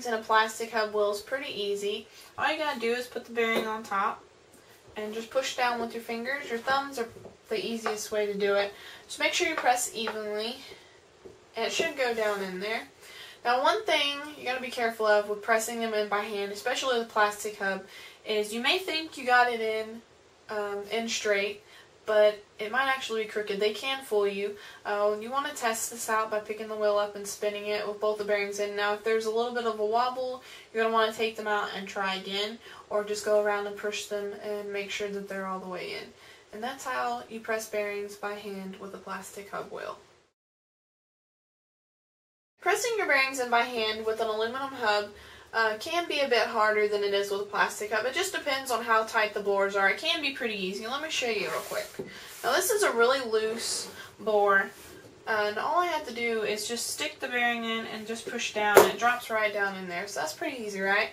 bearings in a plastic hub wheel is pretty easy. All you gotta do is put the bearing on top and just push down with your fingers. Your thumbs are the easiest way to do it. Just make sure you press evenly, and it should go down in there. Now, one thing you gotta be careful of with pressing them in by hand, especially with a plastic hub, is you may think you got it in straight, but it might actually be crooked. They can fool you. You want to test this out by picking the wheel up and spinning it with both the bearings in. Now, if there's a little bit of a wobble, you're going to want to take them out and try again, or just go around and push them and make sure that they're all the way in. And that's how you press bearings by hand with a plastic hub wheel. Pressing your bearings in by hand with an aluminum hub can be a bit harder than it is with a plastic hub. It just depends on how tight the bores are. It can be pretty easy. Let me show you real quick. Now, this is a really loose bore, and all I have to do is just stick the bearing in and just push down, and it drops right down in there. So that's pretty easy, right?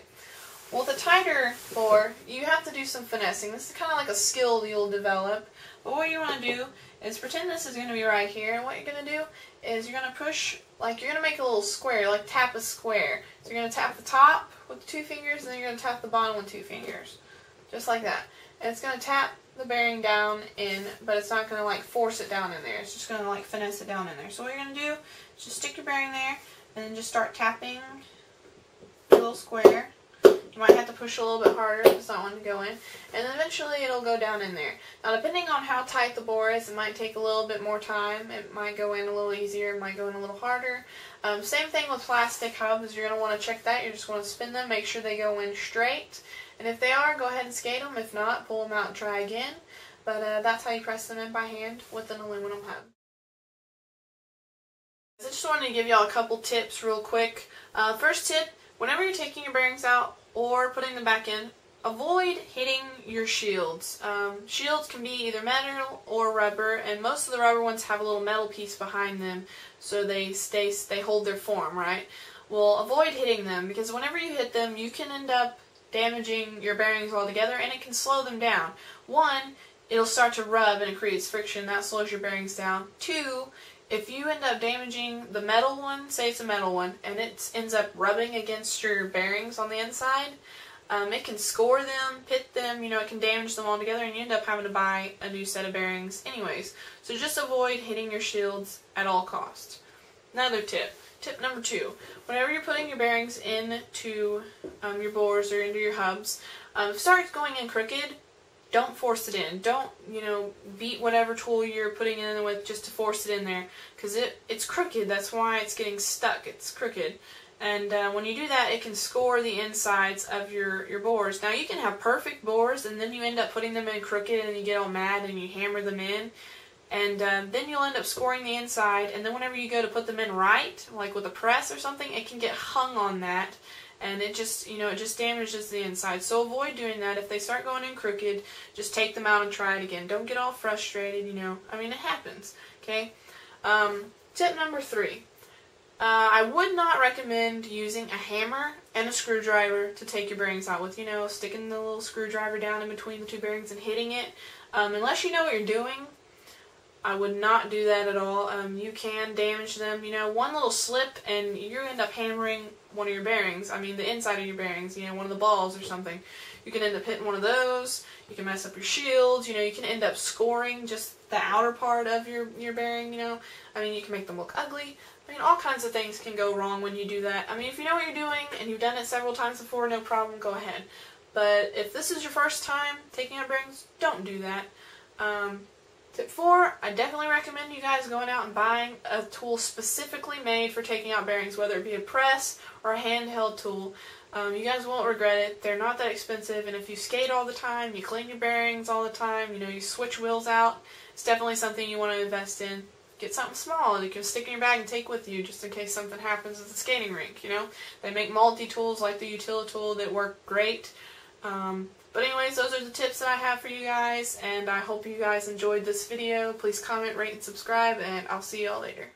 Well, with a tighter bore, you have to do some finessing. This is kind of like a skill you'll develop. But what you want to do is pretend this is going to be right here, and what you're going to do is you're going to push, like you're going to make a little square, like tap a square. So you're going to tap the top with 2 fingers, and then you're going to tap the bottom with 2 fingers. Just like that. And it's going to tap the bearing down in, but it's not going to like force it down in there. It's just going to like finesse it down in there. So what you're going to do is just stick your bearing there, and then just start tapping the little square. You might have to push a little bit harder if it's not wanting to go in, and then eventually it'll go down in there. Now, depending on how tight the bore is, it might take a little bit more time. It might go in a little easier, it might go in a little harder. Same thing with plastic hubs. You're going to want to check that. You're just going to spin them, make sure they go in straight, and if they are, go ahead and skate them. If not, pull them out and try again. But that's how you press them in by hand with an aluminum hub. I just wanted to give y'all a couple tips real quick. First tip, whenever you're taking your bearings out or putting them back in, avoid hitting your shields. Shields can be either metal or rubber, and most of the rubber ones have a little metal piece behind them, so they hold their form, right? Well, avoid hitting them, because whenever you hit them, you can end up damaging your bearings altogether, and it can slow them down. One, it'll start to rub and it creates friction. That slows your bearings down. Two, if you end up damaging the metal one, say it's a metal one, and it ends up rubbing against your bearings on the inside, it can score them, pit them, it can damage them altogether, and you end up having to buy a new set of bearings anyways. So just avoid hitting your shields at all costs. Another tip. Tip number 2. Whenever you're putting your bearings into your bores or into your hubs, if it starts going in crooked, don't force it in. Don't, beat whatever tool you're putting it in with just to force it in there, because it's crooked. That's why it's getting stuck. It's crooked. And when you do that, it can score the insides of your bores. Now, you can have perfect bores, and then you end up putting them in crooked, and you get all mad, and you hammer them in. And then you'll end up scoring the inside, and then whenever you go to put them in right, like with a press or something, it can get hung on that. And it just, it just damages the inside. So avoid doing that. If they start going in crooked, just take them out and try it again. Don't get all frustrated, I mean, it happens, okay? Tip number 3. I would not recommend using a hammer and a screwdriver to take your bearings out with, sticking the little screwdriver down in between the 2 bearings and hitting it. Unless you know what you're doing, I would not do that at all. You can damage them. One little slip and you end up hammering one of your bearings. I mean, the inside of your bearings, one of the balls or something. You can end up hitting one of those. You can mess up your shields. You can end up scoring just the outer part of your bearing, I mean, you can make them look ugly. I mean, all kinds of things can go wrong when you do that. I mean, if you know what you're doing and you've done it several times before, no problem, go ahead. But if this is your first time taking out bearings, don't do that. Tip 4, I definitely recommend you guys going out and buying a tool specifically made for taking out bearings, whether it be a press or a handheld tool. You guys won't regret it. They're not that expensive, and if you skate all the time, you clean your bearings all the time, you switch wheels out, it's definitely something you want to invest in. Get something small that you can stick in your bag and take with you just in case something happens at the skating rink, They make multi-tools like the Utilitool that work great. But anyways, those are the tips that I have for you guys, and I hope you guys enjoyed this video. Please comment, rate, and subscribe, and I'll see y'all later.